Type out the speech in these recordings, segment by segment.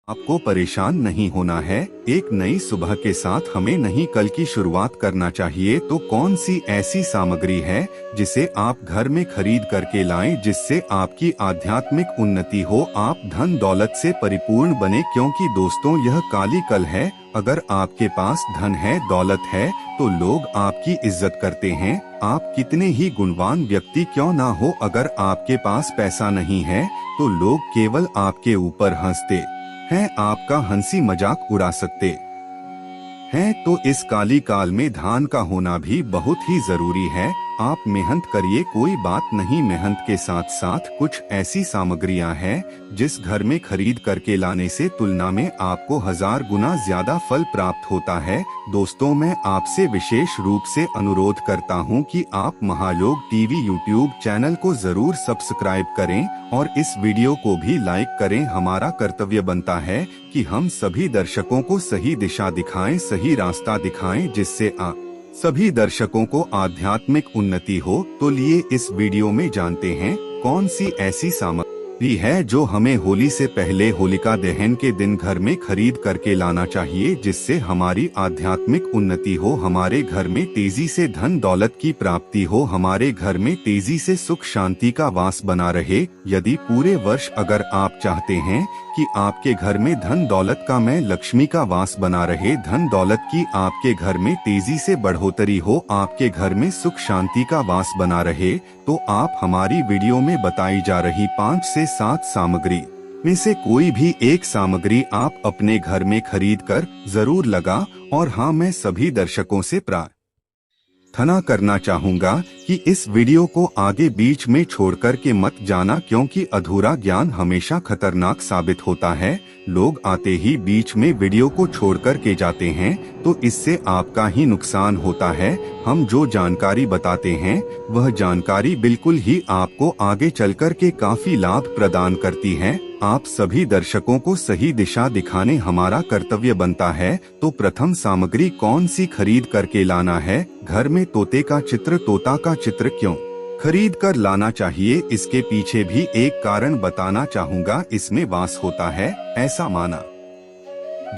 आपको परेशान नहीं होना है। एक नई सुबह के साथ हमें नहीं कल की शुरुआत करना चाहिए। तो कौन सी ऐसी सामग्री है जिसे आप घर में खरीद करके लाएं जिससे आपकी आध्यात्मिक उन्नति हो, आप धन दौलत से परिपूर्ण बने। क्योंकि दोस्तों यह काली कल है। अगर आपके पास धन है, दौलत है तो लोग आपकी इज्जत करते हैं। आप कितने ही गुणवान व्यक्ति क्यों ना हो, अगर आपके पास पैसा नहीं है तो लोग केवल आपके ऊपर हंसते हैं, आपका हंसी मजाक उड़ा सकते हैं। तो इस काली काल में धान का होना भी बहुत ही जरूरी है। आप मेहनत करिए, कोई बात नहीं। मेहनत के साथ साथ कुछ ऐसी सामग्रियां हैं जिस घर में खरीद करके लाने से तुलना में आपको 1000 गुना ज्यादा फल प्राप्त होता है। दोस्तों मैं आपसे विशेष रूप से अनुरोध करता हूं कि आप महायोग टीवी यूट्यूब चैनल को जरूर सब्सक्राइब करें और इस वीडियो को भी लाइक करें। हमारा कर्तव्य बनता है कि हम सभी दर्शकों को सही दिशा दिखाएं, सही रास्ता दिखाएं, जिससे आप सभी दर्शकों को आध्यात्मिक उन्नति हो। तो लिए इस वीडियो में जानते हैं कौन सी ऐसी सामग्री है जो हमें होली से पहले होलिका दहन के दिन घर में खरीद करके लाना चाहिए, जिससे हमारी आध्यात्मिक उन्नति हो, हमारे घर में तेजी से धन दौलत की प्राप्ति हो, हमारे घर में तेजी से सुख शांति का वास बना रहे। यदि पूरे वर्ष अगर आप चाहते हैं कि आपके घर में धन दौलत का मैं लक्ष्मी का वास बना रहे, धन दौलत की आपके घर में तेजी से बढ़ोतरी हो, आपके घर में सुख शांति का वास बना रहे, तो आप हमारी वीडियो में बताई जा रही 5 से 7 सामग्री में से कोई भी एक सामग्री आप अपने घर में खरीद कर जरूर लगा। और हाँ, मैं सभी दर्शकों से प्रार्थना करना चाहूँगा कि इस वीडियो को आगे बीच में छोड़कर के मत जाना, क्योंकि अधूरा ज्ञान हमेशा खतरनाक साबित होता है। लोग आते ही बीच में वीडियो को छोड़कर के जाते हैं, तो इससे आपका ही नुकसान होता है। हम जो जानकारी बताते हैं वह जानकारी बिल्कुल ही आपको आगे चलकर के काफी लाभ प्रदान करती है। आप सभी दर्शकों को सही दिशा दिखाने हमारा कर्तव्य बनता है। तो प्रथम सामग्री कौन सी खरीद करके लाना है? घर में तोते का चित्र। तोता का चित्र क्यों खरीद कर लाना चाहिए, इसके पीछे भी एक कारण बताना चाहूँगा। इसमें वास होता है, ऐसा माना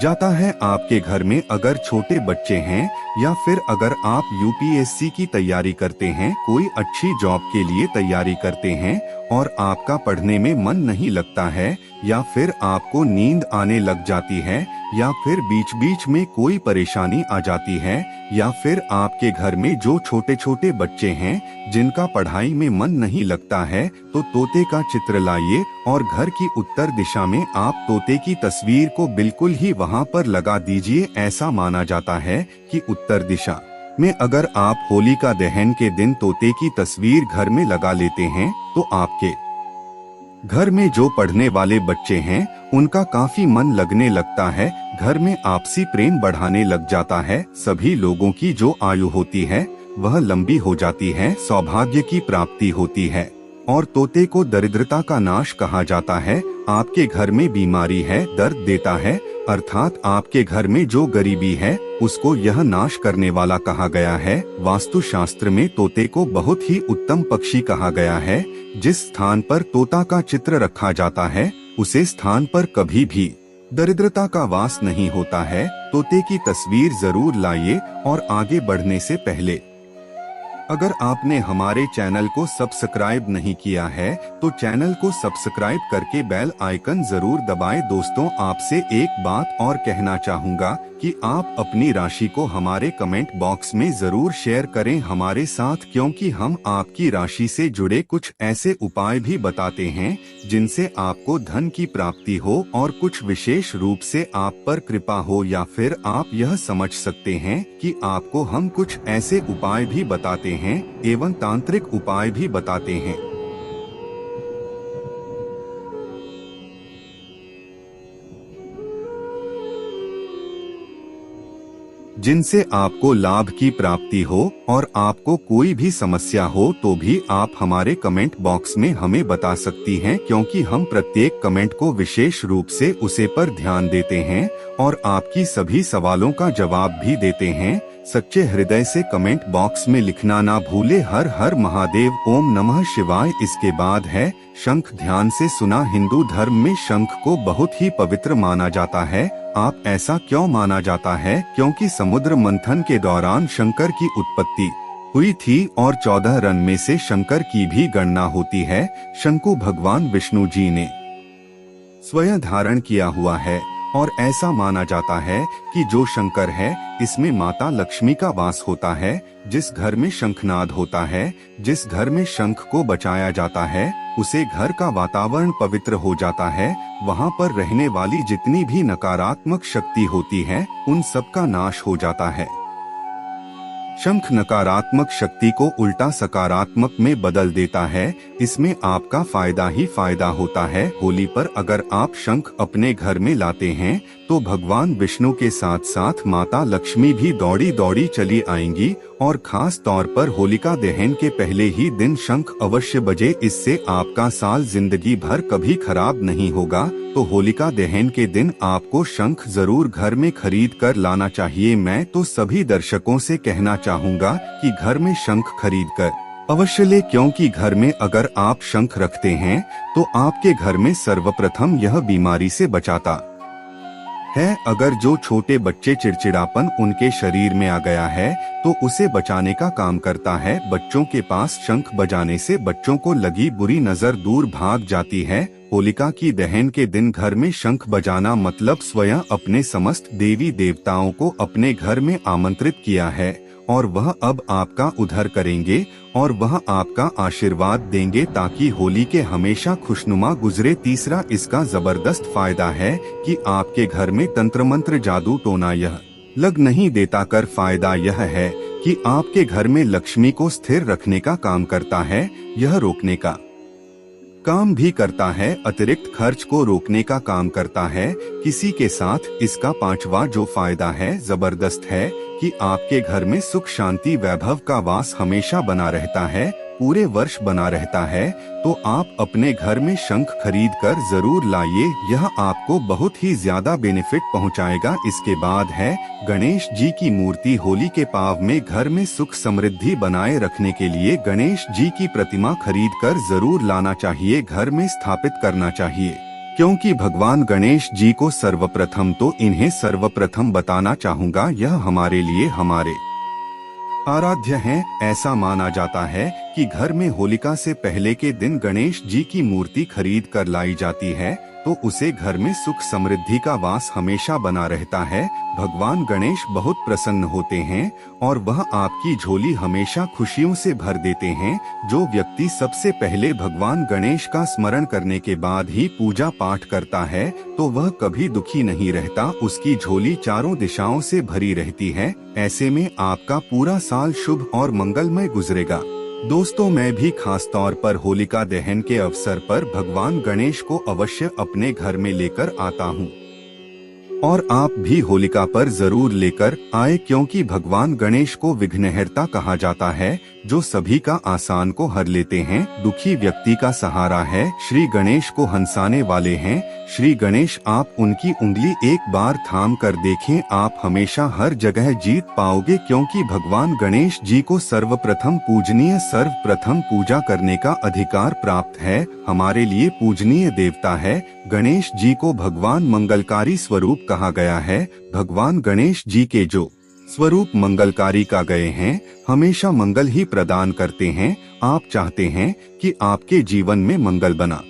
जाता है। आपके घर में अगर छोटे बच्चे हैं या फिर अगर आप यूपीएससी की तैयारी करते हैं, कोई अच्छी जॉब के लिए तैयारी करते हैं और आपका पढ़ने में मन नहीं लगता है, या फिर आपको नींद आने लग जाती है, या फिर बीच बीच में कोई परेशानी आ जाती है, या फिर आपके घर में जो छोटे छोटे बच्चे हैं जिनका पढ़ाई में मन नहीं लगता है, तो तोते का चित्र लाइए और घर की उत्तर दिशा में आप तोते की तस्वीर को बिल्कुल ही वहां पर लगा दीजिए। ऐसा माना जाता है कि उत्तर दिशा में अगर आप होलिका दहन के दिन तोते की तस्वीर घर में लगा लेते हैं तो आपके घर में जो पढ़ने वाले बच्चे हैं उनका काफी मन लगने लगता है, घर में आपसी प्रेम बढ़ाने लग जाता है। सभी लोगों की जो आयु होती है वह लंबी हो जाती है, सौभाग्य की प्राप्ति होती है। और तोते को दरिद्रता का नाश कहा जाता है। आपके घर में बीमारी है, दर्द देता है, अर्थात आपके घर में जो गरीबी है उसको यह नाश करने वाला कहा गया है। वास्तु शास्त्र में तोते को बहुत ही उत्तम पक्षी कहा गया है। जिस स्थान पर तोता का चित्र रखा जाता है उसे स्थान पर कभी भी दरिद्रता का वास नहीं होता है। तोते की तस्वीर जरूर लाइए। और आगे बढ़ने से पहले अगर आपने हमारे चैनल को सब्सक्राइब नहीं किया है तो चैनल को सब्सक्राइब करके बेल आइकन जरूर दबाएं। दोस्तों आपसे एक बात और कहना चाहूँगा कि आप अपनी राशि को हमारे कमेंट बॉक्स में जरूर शेयर करें हमारे साथ, क्योंकि हम आपकी राशि से जुड़े कुछ ऐसे उपाय भी बताते हैं जिनसे आपको धन की प्राप्ति हो और कुछ विशेष रूप से आप पर कृपा हो, या फिर आप यह समझ सकते हैं कि आपको हम कुछ ऐसे उपाय भी बताते हैं एवं तांत्रिक उपाय भी बताते हैं जिनसे आपको लाभ की प्राप्ति हो। और आपको कोई भी समस्या हो तो भी आप हमारे कमेंट बॉक्स में हमें बता सकती हैं, क्योंकि हम प्रत्येक कमेंट को विशेष रूप से उसे पर ध्यान देते हैं और आपकी सभी सवालों का जवाब भी देते हैं। सच्चे हृदय से कमेंट बॉक्स में लिखना ना भूले। हर हर महादेव, ओम नमः शिवाय। इसके बाद है शंख। ध्यान से सुना। हिंदू धर्म में शंख को बहुत ही पवित्र माना जाता है। आप ऐसा क्यों माना जाता है? क्योंकि समुद्र मंथन के दौरान शंकर की उत्पत्ति हुई थी और 14 रन में से शंकर की भी गणना होती है। शंकु भगवान विष्णु जी ने स्वयं धारण किया हुआ है और ऐसा माना जाता है कि जो शंकर है इसमें माता लक्ष्मी का वास होता है। जिस घर में शंखनाद होता है, जिस घर में शंख को बचाया जाता है, उसे घर का वातावरण पवित्र हो जाता है। वहाँ पर रहने वाली जितनी भी नकारात्मक शक्ति होती है उन सब का नाश हो जाता है। शंख नकारात्मक शक्ति को उल्टा सकारात्मक में बदल देता है। इसमें आपका फायदा ही फायदा होता है। होली पर अगर आप शंख अपने घर में लाते हैं तो भगवान विष्णु के साथ साथ माता लक्ष्मी भी दौड़ी दौड़ी चली आएंगी। और खास तौर पर होलिका दहन के पहले ही दिन शंख अवश्य बजे। इससे आपका साल जिंदगी भर कभी खराब नहीं होगा। तो होलिका दहन के दिन आपको शंख जरूर घर में खरीद कर लाना चाहिए। मैं तो सभी दर्शकों से कहना चाहूँगा कि घर में शंख खरीद कर अवश्य ले, क्योंकि घर में अगर आप शंख रखते हैं तो आपके घर में सर्वप्रथम यह बीमारी से बचाता है। अगर जो छोटे बच्चे चिड़चिड़ापन उनके शरीर में आ गया है तो उसे बचाने का काम करता है। बच्चों के पास शंख बजाने से बच्चों को लगी बुरी नजर दूर भाग जाती है। होलिका की दहन के दिन घर में शंख बजाना मतलब स्वयं अपने समस्त देवी देवताओं को अपने घर में आमंत्रित किया है और वह अब आपका उद्धार करेंगे और वह आपका आशीर्वाद देंगे ताकि होली के हमेशा खुशनुमा गुजरे। तीसरा इसका जबरदस्त फायदा है कि आपके घर में तंत्र मंत्र जादू टोना यह लग नहीं देता। कर फायदा यह है कि आपके घर में लक्ष्मी को स्थिर रखने का काम करता है। यह रोकने का काम भी करता है, अतिरिक्त खर्च को रोकने का काम करता है। किसी के साथ इसका पांचवा जो फायदा है जबरदस्त है कि आपके घर में सुख शांति वैभव का वास हमेशा बना रहता है, पूरे वर्ष बना रहता है। तो आप अपने घर में शंख खरीद कर जरूर लाइए। यह आपको बहुत ही ज्यादा बेनिफिट पहुंचाएगा। इसके बाद है गणेश जी की मूर्ति। होली के पाव में घर में सुख समृद्धि बनाए रखने के लिए गणेश जी की प्रतिमा खरीद कर जरूर लाना चाहिए, घर में स्थापित करना चाहिए। क्योंकि भगवान गणेश जी को सर्वप्रथम तो इन्हें सर्वप्रथम बताना चाहूँगा, यह हमारे लिए हमारे आराध्य हैं। ऐसा माना जाता है कि घर में होलिका से पहले के दिन गणेश जी की मूर्ति खरीद कर लाई जाती है तो उसे घर में सुख समृद्धि का वास हमेशा बना रहता है। भगवान गणेश बहुत प्रसन्न होते हैं और वह आपकी झोली हमेशा खुशियों से भर देते हैं। जो व्यक्ति सबसे पहले भगवान गणेश का स्मरण करने के बाद ही पूजा पाठ करता है तो वह कभी दुखी नहीं रहता, उसकी झोली चारों दिशाओं से भरी रहती है। ऐसे में आपका पूरा साल शुभ और मंगलमय गुजरेगा। दोस्तों, मैं भी खास तौर पर होलिका दहन के अवसर पर भगवान गणेश को अवश्य अपने घर में लेकर आता हूँ और आप भी होलिका पर जरूर लेकर आए, क्योंकि भगवान गणेश को विघ्नहर्ता कहा जाता है, जो सभी का आसान को हर लेते हैं, दुखी व्यक्ति का सहारा है। श्री गणेश को हंसाने वाले हैं। श्री गणेश, आप उनकी उंगली एक बार थाम कर देखें, आप हमेशा हर जगह जीत पाओगे, क्योंकि भगवान गणेश जी को सर्वप्रथम पूजनीय सर्वप्रथम पूजा करने का अधिकार प्राप्त है। हमारे लिए पूजनीय देवता है। गणेश जी को भगवान मंगलकारी स्वरूप कहा गया है। भगवान गणेश जी के जो स्वरूप मंगलकारी का गए हैं, हमेशा मंगल ही प्रदान करते हैं। आप चाहते हैं कि आपके जीवन में मंगल बना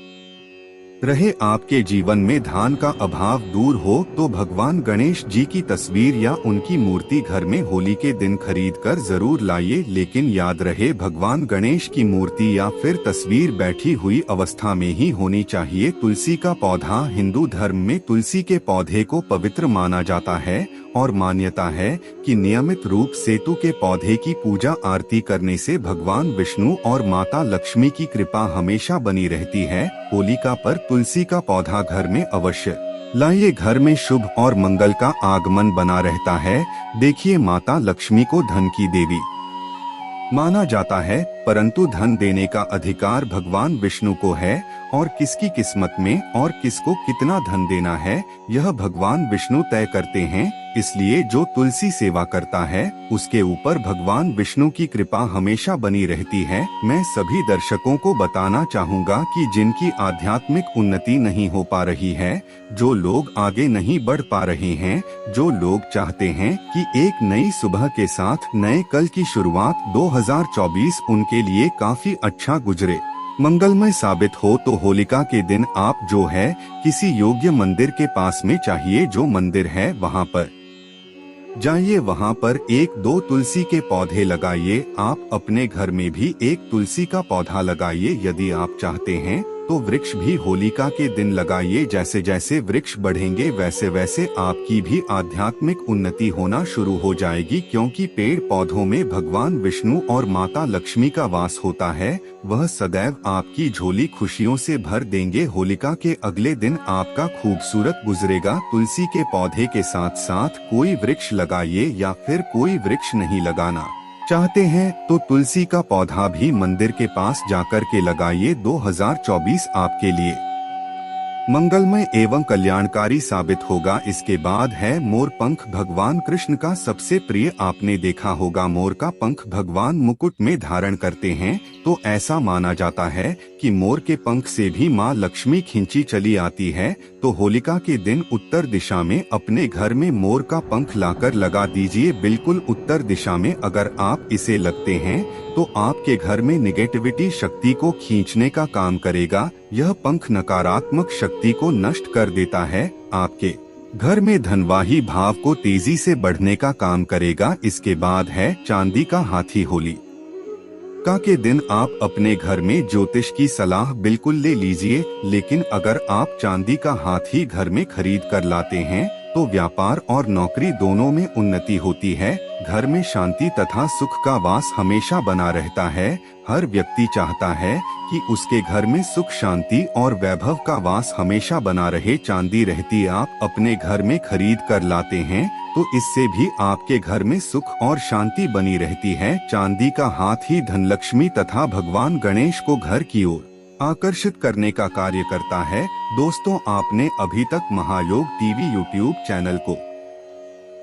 रहे, आपके जीवन में धन का अभाव दूर हो, तो भगवान गणेश जी की तस्वीर या उनकी मूर्ति घर में होली के दिन खरीद कर जरूर लाइए। लेकिन याद रहे, भगवान गणेश की मूर्ति या फिर तस्वीर बैठी हुई अवस्था में ही होनी चाहिए। तुलसी का पौधा, हिंदू धर्म में तुलसी के पौधे को पवित्र माना जाता है और मान्यता है कि नियमित रूप से तुलसी के पौधे की पूजा आरती करने से भगवान विष्णु और माता लक्ष्मी की कृपा हमेशा बनी रहती है। होलिका पर तुलसी का पौधा घर में अवश्य लाइए, घर में शुभ और मंगल का आगमन बना रहता है। देखिए, माता लक्ष्मी को धन की देवी माना जाता है, परंतु धन देने का अधिकार भगवान विष्णु को है और किसकी किस्मत में और किसको कितना धन देना है यह भगवान विष्णु तय करते हैं। इसलिए जो तुलसी सेवा करता है उसके ऊपर भगवान विष्णु की कृपा हमेशा बनी रहती है। मैं सभी दर्शकों को बताना चाहूँगा कि जिनकी आध्यात्मिक उन्नति नहीं हो पा रही है, जो लोग आगे नहीं बढ़ पा रहे हैं, जो लोग चाहते हैं कि एक नई सुबह के साथ नए कल की शुरुआत 2024 उनके लिए काफी अच्छा गुजरे, मंगलमय साबित हो, तो होलिका के दिन आप जो है किसी योग्य मंदिर के पास में चाहिए जो मंदिर है वहाँ पर जाइए, वहाँ पर 1-2 तुलसी के पौधे लगाइए। आप अपने घर में भी एक तुलसी का पौधा लगाइए। यदि आप चाहते हैं तो वृक्ष भी होलिका के दिन लगाइए। जैसे जैसे वृक्ष बढ़ेंगे वैसे वैसे आपकी भी आध्यात्मिक उन्नति होना शुरू हो जाएगी, क्योंकि पेड़ पौधों में भगवान विष्णु और माता लक्ष्मी का वास होता है। वह सदैव आपकी झोली खुशियों से भर देंगे। होलिका के अगले दिन आपका खूबसूरत गुजरेगा। तुलसी के पौधे के साथ साथ कोई वृक्ष लगाइए, या फिर कोई वृक्ष नहीं लगाना चाहते हैं तो तुलसी का पौधा भी मंदिर के पास जाकर के लगाइए। 2024 आपके लिए मंगलमय एवं कल्याणकारी साबित होगा। इसके बाद है मोर पंख। भगवान कृष्ण का सबसे प्रिय आपने देखा होगा मोर का पंख भगवान मुकुट में धारण करते हैं, तो ऐसा माना जाता है कि मोर के पंख से भी माँ लक्ष्मी खिंची चली आती है। तो होलिका के दिन उत्तर दिशा में अपने घर में मोर का पंख लाकर लगा दीजिए, बिल्कुल उत्तर दिशा में। अगर आप इसे लगते हैं तो आपके घर में निगेटिविटी शक्ति को खींचने का काम करेगा। यह पंख नकारात्मक शक्ति को नष्ट कर देता है। आपके घर में धनवाही भाव को तेजी से बढ़ने का काम करेगा। इसके बाद है चांदी का हाथी। होलिका के दिन आप अपने घर में ज्योतिष की सलाह बिल्कुल ले लीजिए, लेकिन अगर आप चांदी का हाथी घर में खरीद कर लाते हैं तो व्यापार और नौकरी दोनों में उन्नति होती है। घर में शांति तथा सुख का वास हमेशा बना रहता है। हर व्यक्ति चाहता है कि उसके घर में सुख शांति और वैभव का वास हमेशा बना रहे। चांदी रहती आप अपने घर में खरीद कर लाते हैं तो इससे भी आपके घर में सुख और शांति बनी रहती है। चांदी का हाथ ही धनलक्ष्मी तथा भगवान गणेश को घर की ओर आकर्षित करने का कार्य करता है। दोस्तों, आपने अभी तक महायोग टीवी यूट्यूब चैनल को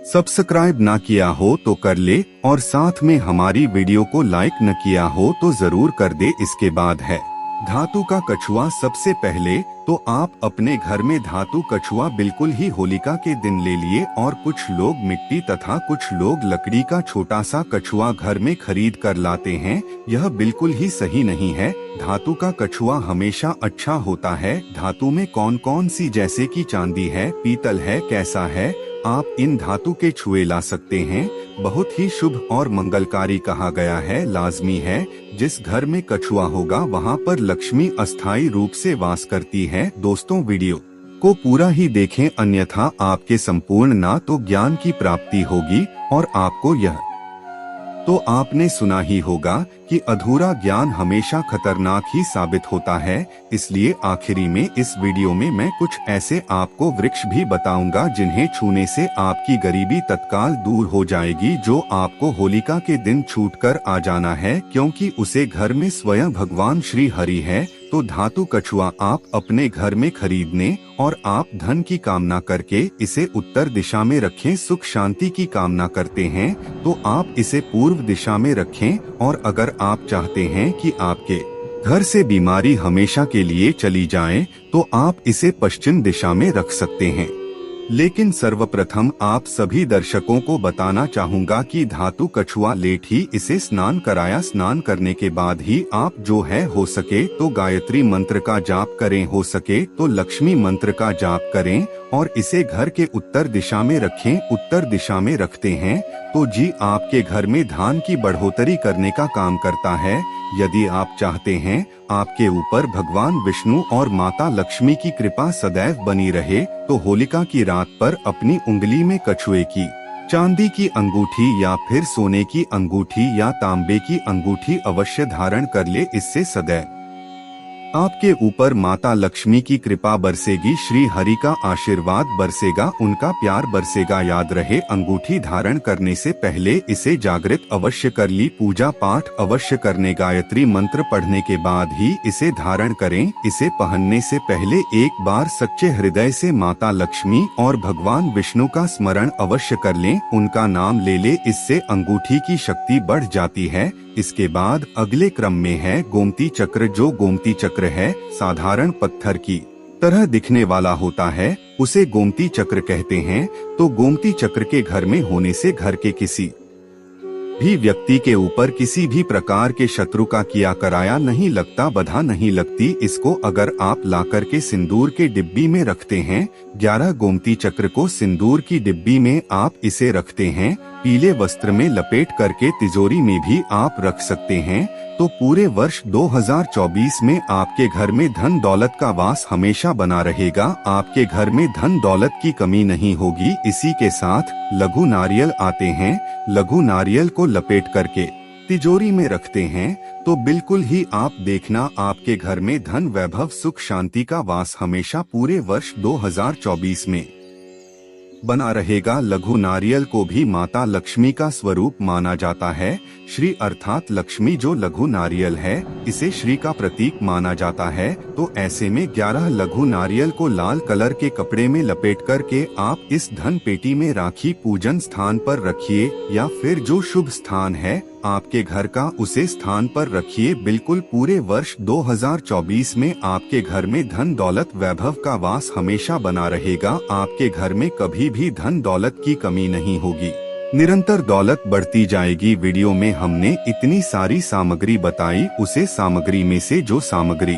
सब्सक्राइब ना किया हो तो कर ले, और साथ में हमारी वीडियो को लाइक न किया हो तो जरूर कर दे। इसके बाद है धातु का कछुआ। सबसे पहले तो आप अपने घर में धातु कछुआ बिल्कुल ही होलिका के दिन ले लिए, और कुछ लोग मिट्टी तथा कुछ लोग लकड़ी का छोटा सा कछुआ घर में खरीद कर लाते हैं। यह बिल्कुल ही सही नहीं है। धातु का कछुआ हमेशा अच्छा होता है। धातु में कौन कौन सी, जैसे कि चांदी है, पीतल है, कैसा है, आप इन धातु के छुए ला सकते हैं। बहुत ही शुभ और मंगलकारी कहा गया है। लाजमी है जिस घर में कछुआ होगा वहाँ पर लक्ष्मी अस्थायी रूप से वास करती है। दोस्तों, वीडियो को पूरा ही देखें, अन्यथा आपके संपूर्ण ना तो ज्ञान की प्राप्ति होगी और आपको यह तो आपने सुना ही होगा कि अधूरा ज्ञान हमेशा खतरनाक ही साबित होता है। इसलिए आखिरी में इस वीडियो में मैं कुछ ऐसे आपको वृक्ष भी बताऊंगा जिन्हें छूने से आपकी गरीबी तत्काल दूर हो जाएगी, जो आपको होलिका के दिन छूटकर आ जाना है, क्योंकि उसे घर में स्वयं भगवान श्री हरि है। तो धातु कछुआ आप अपने घर में खरीदने और आप धन की कामना करके इसे उत्तर दिशा में रखें। सुख शांति की कामना करते हैं तो आप इसे पूर्व दिशा में रखें, और अगर आप चाहते हैं कि आपके घर से बीमारी हमेशा के लिए चली जाए तो आप इसे पश्चिम दिशा में रख सकते हैं। लेकिन सर्वप्रथम आप सभी दर्शकों को बताना चाहूँगा कि धातु कछुआ लेट ही इसे स्नान कराया। स्नान करने के बाद ही आप जो है हो सके तो गायत्री मंत्र का जाप करें, हो सके तो लक्ष्मी मंत्र का जाप करें, और इसे घर के उत्तर दिशा में रखें। उत्तर दिशा में रखते हैं तो जी आपके घर में धान की बढ़ोतरी करने का काम करता है। यदि आप चाहते हैं आपके ऊपर भगवान विष्णु और माता लक्ष्मी की कृपा सदैव बनी रहे, तो होलिका की रात पर अपनी उंगली में कछुए की चांदी की अंगूठी या फिर सोने की अंगूठी या तांबे की अंगूठी अवश्य धारण कर ले। इससे सदैव आपके ऊपर माता लक्ष्मी की कृपा बरसेगी, श्री हरि का आशीर्वाद बरसेगा, उनका प्यार बरसेगा। याद रहे, अंगूठी धारण करने से पहले इसे जागृत अवश्य कर ली, पूजा पाठ अवश्य करने, गायत्री मंत्र पढ़ने के बाद ही इसे धारण करें। इसे पहनने से पहले एक बार सच्चे हृदय से माता लक्ष्मी और भगवान विष्णु का स्मरण अवश्य कर लें, उनका नाम ले ले, इससे अंगूठी की शक्ति बढ़ जाती है। इसके बाद अगले क्रम में है गोमती चक्र। जो गोमती चक्र है साधारण पत्थर की तरह दिखने वाला होता है, उसे गोमती चक्र कहते हैं। तो गोमती चक्र के घर में होने से घर के किसी भी व्यक्ति के ऊपर किसी भी प्रकार के शत्रु का किया कराया नहीं लगता, बाधा नहीं लगती। इसको अगर आप लाकर के सिंदूर के डिब्बी में रखते हैं, 11 गोमती चक्र को सिंदूर की डिब्बी में आप इसे रखते हैं, पीले वस्त्र में लपेट करके तिजोरी में भी आप रख सकते हैं, तो पूरे वर्ष 2024 में आपके घर में धन दौलत का वास हमेशा बना रहेगा। आपके घर में धन दौलत की कमी नहीं होगी। इसी के साथ लघु नारियल आते हैं, लघु नारियल को लपेट करके तिजोरी में रखते हैं, तो बिल्कुल ही आप देखना आपके घर में धन वैभव सुख शांति का वास हमेशा पूरे वर्ष 2024 में बना रहेगा। लघु नारियल को भी माता लक्ष्मी का स्वरूप माना जाता है। श्री अर्थात लक्ष्मी जो लघु नारियल है, इसे श्री का प्रतीक माना जाता है। तो ऐसे में 11 लघु नारियल को लाल कलर के कपड़े में लपेट करके आप इस धन पेटी में राखी पूजन स्थान पर रखिए, या फिर जो शुभ स्थान है आपके घर का उसे स्थान पर रखिए। बिल्कुल पूरे वर्ष 2024 में आपके घर में धन दौलत वैभव का वास हमेशा बना रहेगा। आपके घर में कभी भी धन दौलत की कमी नहीं होगी, निरंतर दौलत बढ़ती जाएगी। वीडियो में हमने इतनी सारी सामग्री बताई, उसे सामग्री में से जो सामग्री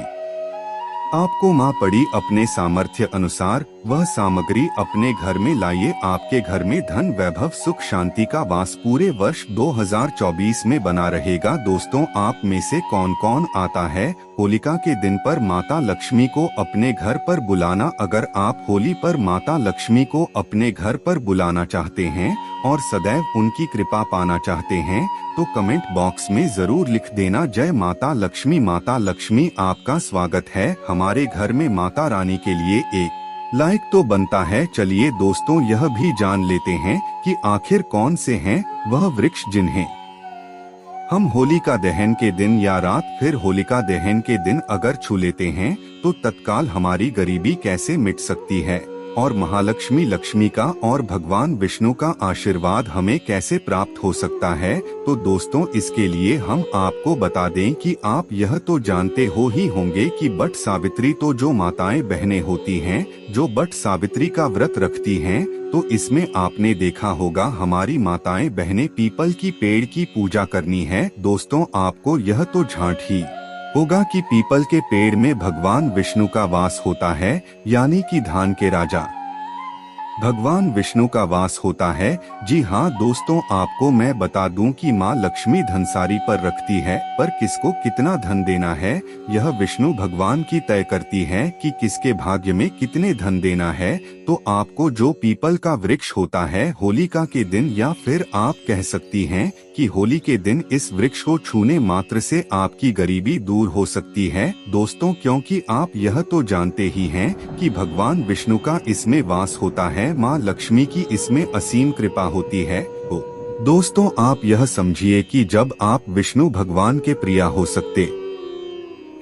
आपको माँ पड़ी अपने सामर्थ्य अनुसार वह सामग्री अपने घर में लाइए। आपके घर में धन वैभव सुख शांति का वास पूरे वर्ष 2024 में बना रहेगा। दोस्तों, आप में से कौन कौन आता है होलिका के दिन पर माता लक्ष्मी को अपने घर पर बुलाना? अगर आप होली पर माता लक्ष्मी को अपने घर पर बुलाना चाहते हैं और सदैव उनकी कृपा पाना चाहते हैं, तो कमेंट बॉक्स में जरूर लिख देना, जय माता लक्ष्मी। माता लक्ष्मी आपका स्वागत है हमारे घर में। माता रानी के लिए एक लाइक तो बनता है। चलिए दोस्तों, यह भी जान लेते हैं कि आखिर कौन से हैं वह वृक्ष जिन्हें हम होलिका दहन के दिन या रात फिर होलिका दहन के दिन अगर छू लेते हैं तो तत्काल हमारी गरीबी कैसे मिट सकती है और महालक्ष्मी लक्ष्मी का और भगवान विष्णु का आशीर्वाद हमें कैसे प्राप्त हो सकता है। तो दोस्तों, इसके लिए हम आपको बता दें कि आप यह तो जानते हो ही होंगे कि बट सावित्री तो जो माताएं बहनें होती हैं, जो बट सावित्री का व्रत रखती हैं, तो इसमें आपने देखा होगा हमारी माताएं बहनें पीपल की पेड़ की पूजा करनी है। दोस्तों, आपको यह तो झांट ही होगा कि पीपल के पेड़ में भगवान विष्णु का वास होता है, यानी कि धान के राजा भगवान विष्णु का वास होता है। जी हाँ दोस्तों, आपको मैं बता दूं कि माँ लक्ष्मी धनसारी पर रखती है, पर किसको कितना धन देना है यह विष्णु भगवान की तय करती है कि किसके भाग्य में कितने धन देना है। तो आपको जो पीपल का वृक्ष होता है होलिका के दिन, या फिर आप कह सकती हैं कि होली के दिन इस वृक्ष को छूने मात्र से आपकी गरीबी दूर हो सकती है। दोस्तों, क्योंकि आप यह तो जानते ही हैं कि भगवान विष्णु का इसमें वास होता है, माँ लक्ष्मी की इसमें असीम कृपा होती है। तो दोस्तों, आप यह समझिए कि जब आप विष्णु भगवान के प्रिया हो सकते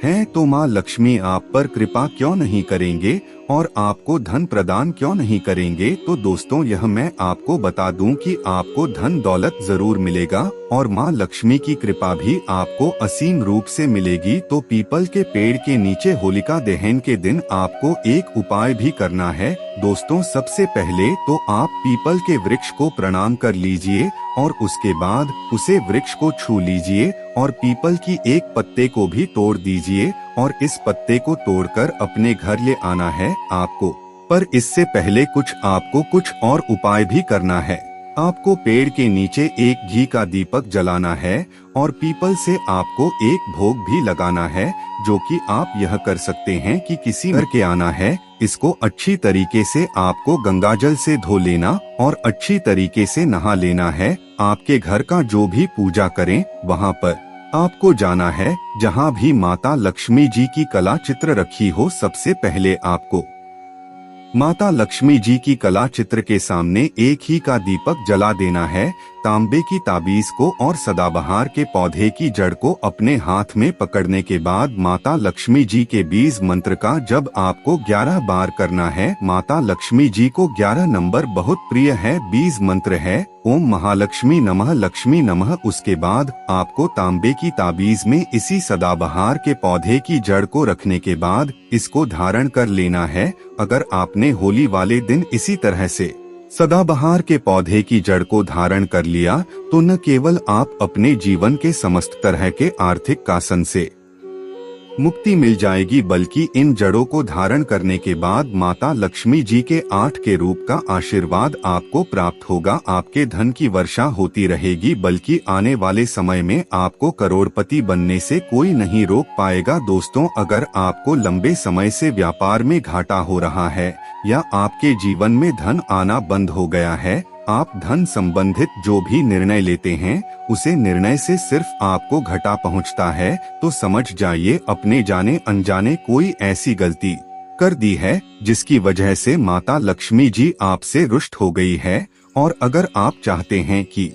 हैं, तो माँ लक्ष्मी आप पर कृपा क्यों नहीं करेंगे और आपको धन प्रदान क्यों नहीं करेंगे। तो दोस्तों, यह मैं आपको बता दूं कि आपको धन दौलत जरूर मिलेगा और माँ लक्ष्मी की कृपा भी आपको असीम रूप से मिलेगी। तो पीपल के पेड़ के नीचे होलिका दहन के दिन आपको एक उपाय भी करना है। दोस्तों, सबसे पहले तो आप पीपल के वृक्ष को प्रणाम कर लीजिए और उसके बाद उसे वृक्ष को छू लीजिए और पीपल की एक पत्ते को भी तोड़ दीजिए और इस पत्ते को तोड़कर अपने घर ले आना है आपको। पर इससे पहले आपको कुछ और उपाय भी करना है। आपको पेड़ के नीचे एक घी का दीपक जलाना है और पीपल से आपको एक भोग भी लगाना है, जो कि आप यह कर सकते हैं कि किसी घर के आना है। इसको अच्छी तरीके से आपको गंगाजल से धो लेना और अच्छी तरीके से नहा लेना है। आपके घर का जो भी पूजा करें वहाँ पर आपको जाना है जहाँ भी माता लक्ष्मी जी की कला चित्र रखी हो, सबसे पहले आपको माता लक्ष्मी जी की कला चित्र के सामने एक ही का दीपक जला देना है। तांबे की ताबीज को और सदाबहार के पौधे की जड़ को अपने हाथ में पकड़ने के बाद माता लक्ष्मी जी के बीज मंत्र का जब आपको 11 बार करना है। माता लक्ष्मी जी को 11 नंबर बहुत प्रिय है। बीज मंत्र है ओम महालक्ष्मी नमः लक्ष्मी नमः। उसके बाद आपको तांबे की ताबीज में इसी सदाबहार के पौधे की जड़ को रखने के बाद इसको धारण कर लेना है। अगर आपने होली वाले दिन इसी तरह से सदाबहार के पौधे की जड़ को धारण कर लिया तो न केवल आप अपने जीवन के समस्त तरह के आर्थिक कासन से मुक्ति मिल जाएगी, बल्कि इन जड़ों को धारण करने के बाद माता लक्ष्मी जी के 8 के रूप का आशीर्वाद आपको प्राप्त होगा। आपके धन की वर्षा होती रहेगी, बल्कि आने वाले समय में आपको करोड़पति बनने से कोई नहीं रोक पाएगा। दोस्तों, अगर आपको लंबे समय से व्यापार में घाटा हो रहा है या आपके जीवन में धन आना बंद हो गया है, आप धन संबंधित जो भी निर्णय लेते हैं उसे निर्णय से सिर्फ आपको घाटा पहुंचता है, तो समझ जाइए अपने जाने अनजाने कोई ऐसी गलती कर दी है जिसकी वजह से माता लक्ष्मी जी आपसे रुष्ट हो गई है। और अगर आप चाहते हैं कि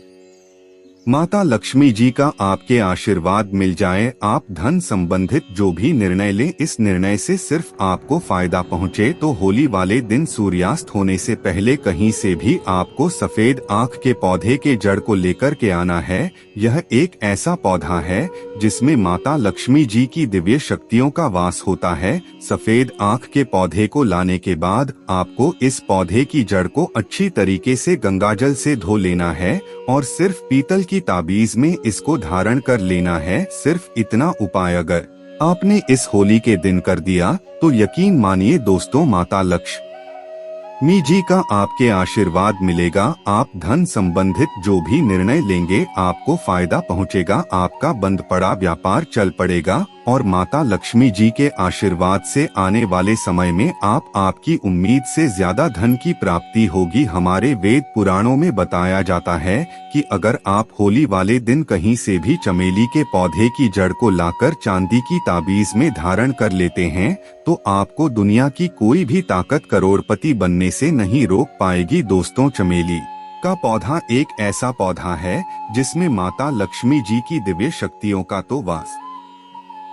माता लक्ष्मी जी का आपके आशीर्वाद मिल जाए, आप धन संबंधित जो भी निर्णय लें इस निर्णय से सिर्फ आपको फायदा पहुंचे, तो होली वाले दिन सूर्यास्त होने से पहले कहीं से भी आपको सफेद आँख के पौधे के जड़ को लेकर के आना है। यह एक ऐसा पौधा है जिसमें माता लक्ष्मी जी की दिव्य शक्तियों का वास होता है। सफेद आँख के पौधे को लाने के बाद आपको इस पौधे की जड़ को अच्छी तरीके से गंगाजल से धो लेना है और सिर्फ पीतल की ताबीज में इसको धारण कर लेना है। सिर्फ इतना उपाय अगर आपने इस होली के दिन कर दिया तो यकीन मानिए दोस्तों, माता लक्ष्मी जी का आपके आशीर्वाद मिलेगा। आप धन संबंधित जो भी निर्णय लेंगे आपको फायदा पहुंचेगा, आपका बंद पड़ा व्यापार चल पड़ेगा और माता लक्ष्मी जी के आशीर्वाद से आने वाले समय में आपकी उम्मीद से ज्यादा धन की प्राप्ति होगी। हमारे वेद पुराणों में बताया जाता है कि अगर आप होली वाले दिन कहीं से भी चमेली के पौधे की जड़ को लाकर चांदी की ताबीज में धारण कर लेते हैं तो आपको दुनिया की कोई भी ताकत करोड़पति बनने से नहीं रोक पाएगी। दोस्तों, चमेली का पौधा एक ऐसा पौधा है जिसमें माता लक्ष्मी जी की दिव्य शक्तियों का तो वास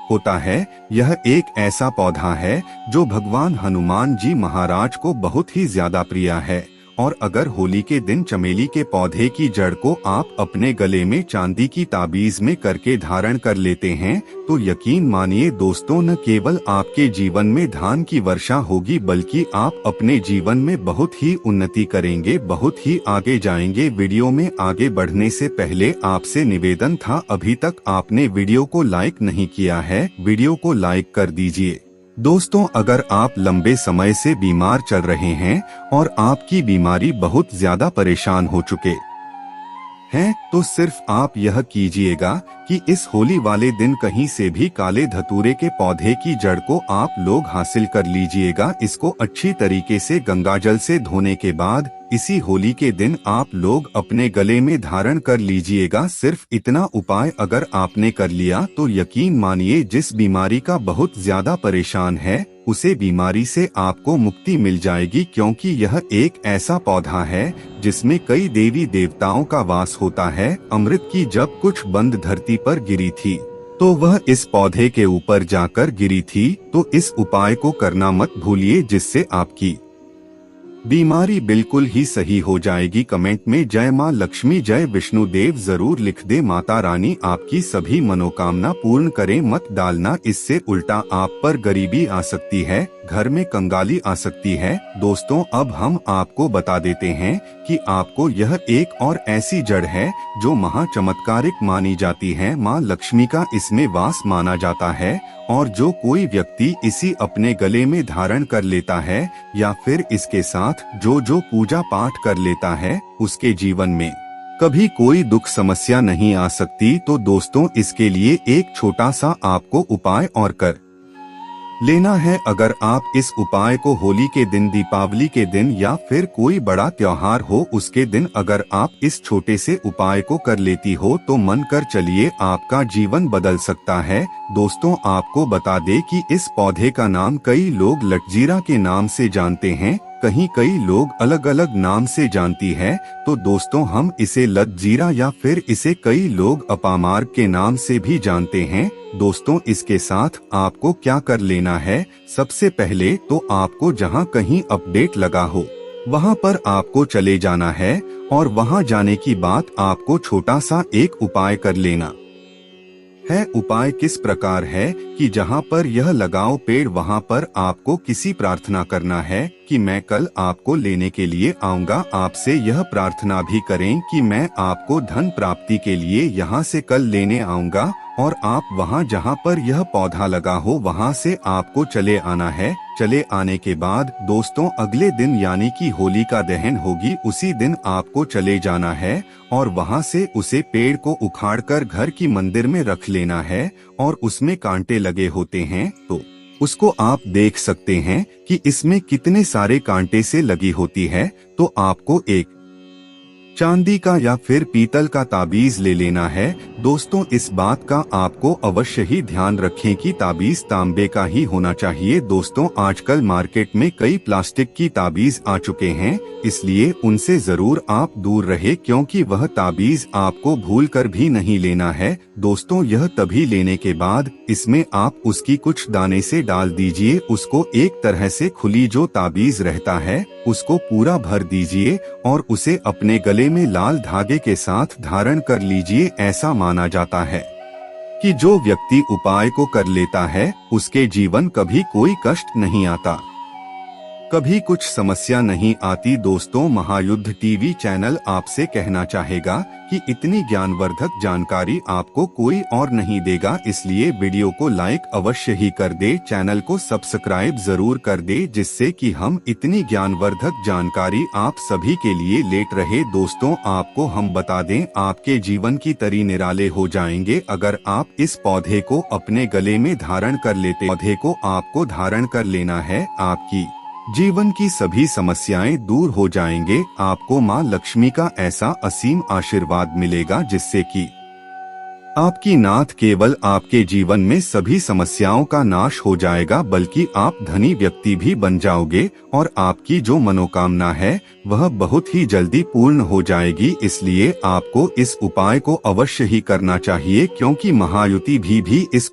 होता है। यह एक ऐसा पौधा है जो भगवान हनुमान जी महाराज को बहुत ही ज्यादा प्रिय है। और अगर होली के दिन चमेली के पौधे की जड़ को आप अपने गले में चांदी की ताबीज में करके धारण कर लेते हैं तो यकीन मानिए दोस्तों, न केवल आपके जीवन में धन की वर्षा होगी बल्कि आप अपने जीवन में बहुत ही उन्नति करेंगे, बहुत ही आगे जाएंगे। वीडियो में आगे बढ़ने से पहले आपसे निवेदन था, अभी तक आपने वीडियो को लाइक नहीं किया है, वीडियो को लाइक कर दीजिए। दोस्तों, अगर आप लंबे समय से बीमार चल रहे हैं और आपकी बीमारी बहुत ज्यादा परेशान हो चुके हैं तो सिर्फ आप यह कीजिएगा कि इस होली वाले दिन कहीं से भी काले धतूरे के पौधे की जड़ को आप लोग हासिल कर लीजिएगा। इसको अच्छी तरीके से गंगाजल से धोने के बाद इसी होली के दिन आप लोग अपने गले में धारण कर लीजिएगा। सिर्फ इतना उपाय अगर आपने कर लिया तो यकीन मानिए जिस बीमारी का बहुत ज्यादा परेशान है उसे बीमारी से आपको मुक्ति मिल जाएगी, क्योंकि यह एक ऐसा पौधा है जिसमें कई देवी देवताओं का वास होता है। अमृत की जब कुछ बंद धरती पर गिरी थी तो वह इस पौधे के ऊपर जाकर गिरी थी। तो इस उपाय को करना मत भूलिए जिससे आपकी बीमारी बिल्कुल ही सही हो जाएगी। कमेंट में जय माँ लक्ष्मी जय विष्णु देव जरूर लिख दे। माता रानी आपकी सभी मनोकामना पूर्ण करे मत डालना, इससे उल्टा आप पर गरीबी आ सकती है, घर में कंगाली आ सकती है। दोस्तों, अब हम आपको बता देते हैं कि आपको यह एक और ऐसी जड़ है जो महाचमत्कारिक मानी जाती है। माँ लक्ष्मी का इसमें वास माना जाता है और जो कोई व्यक्ति इसी अपने गले में धारण कर लेता है या फिर इसके साथ जो पूजा पाठ कर लेता है उसके जीवन में कभी कोई दुख समस्या नहीं आ सकती। तो दोस्तों, इसके लिए एक छोटा सा आपको उपाय और कर लेना है। अगर आप इस उपाय को होली के दिन, दीपावली के दिन या फिर कोई बड़ा त्योहार हो उसके दिन अगर आप इस छोटे से उपाय को कर लेती हो तो मन कर चलिए आपका जीवन बदल सकता है। दोस्तों आपको बता दे कि इस पौधे का नाम कई लोग लटजीरा के नाम से जानते हैं, कई लोग अलग अलग नाम से जानती है। तो दोस्तों हम इसे लटजीरा या फिर इसे कई लोग अपामार्ग के नाम से भी जानते हैं। दोस्तों इसके साथ आपको क्या कर लेना है, सबसे पहले तो आपको जहां कहीं अपडेट लगा हो वहां पर आपको चले जाना है और वहां जाने की बात आपको छोटा सा एक उपाय कर लेना है। उपाय किस प्रकार है कि जहां पर यह लगाओ पेड़ वहां पर आपको किसी प्रार्थना करना है कि मैं कल आपको लेने के लिए आऊंगा। आपसे यह प्रार्थना भी करें कि मैं आपको धन प्राप्ति के लिए यहां से कल लेने आऊंगा और आप वहां जहां पर यह पौधा लगा हो वहां से आपको चले आना है। चले आने के बाद दोस्तों अगले दिन यानी कि होली का दहन होगी उसी दिन आपको चले जाना है और वहां से उसे पेड़ को उखाड़कर घर की मंदिर में रख लेना है और उसमें कांटे लगे होते हैं तो उसको आप देख सकते हैं कि इसमें कितने सारे कांटे से लगी होती है। तो आपको एक चांदी का या फिर पीतल का ताबीज ले लेना है। दोस्तों इस बात का आपको अवश्य ही ध्यान रखें कि ताबीज तांबे का ही होना चाहिए। दोस्तों आजकल मार्केट में कई प्लास्टिक की ताबीज आ चुके हैं, इसलिए उनसे जरूर आप दूर रहे क्योंकि वह ताबीज आपको भूलकर भी नहीं लेना है। दोस्तों यह तभी लेने के बाद इसमें आप उसकी कुछ दाने से डाल दीजिए, उसको एक तरह से खुली जो ताबीज रहता है उसको पूरा भर दीजिए और उसे अपने गले में लाल धागे के साथ धारण कर लीजिए। ऐसा माना जाता है कि जो व्यक्ति उपाय को कर लेता है उसके जीवन कभी कोई कष्ट नहीं आता, कभी कुछ समस्या नहीं आती। दोस्तों महायुद्ध टीवी चैनल आपसे कहना चाहेगा कि इतनी ज्ञानवर्धक जानकारी आपको कोई और नहीं देगा, इसलिए वीडियो को लाइक अवश्य ही कर दे, चैनल को सब्सक्राइब जरूर कर दे जिससे कि हम इतनी ज्ञानवर्धक जानकारी आप सभी के लिए लेट रहे। दोस्तों आपको हम बता दें आपके जीवन की तरी निराले हो जाएंगे अगर आप इस पौधे को अपने गले में धारण कर लेते। पौधे को आपको धारण कर लेना है, आपकी जीवन की सभी समस्याएं दूर हो जाएंगे। आपको मां लक्ष्मी का ऐसा असीम आशीर्वाद मिलेगा जिससे कि आपकी नाथ केवल आपके जीवन में सभी समस्याओं का नाश हो जाएगा बल्कि आप धनी व्यक्ति भी बन जाओगे और आपकी जो मनोकामना है वह बहुत ही जल्दी पूर्ण हो जाएगी। इसलिए आपको इस उपाय को अवश्य ही करना चाहिए क्योंकि महायुति भी इस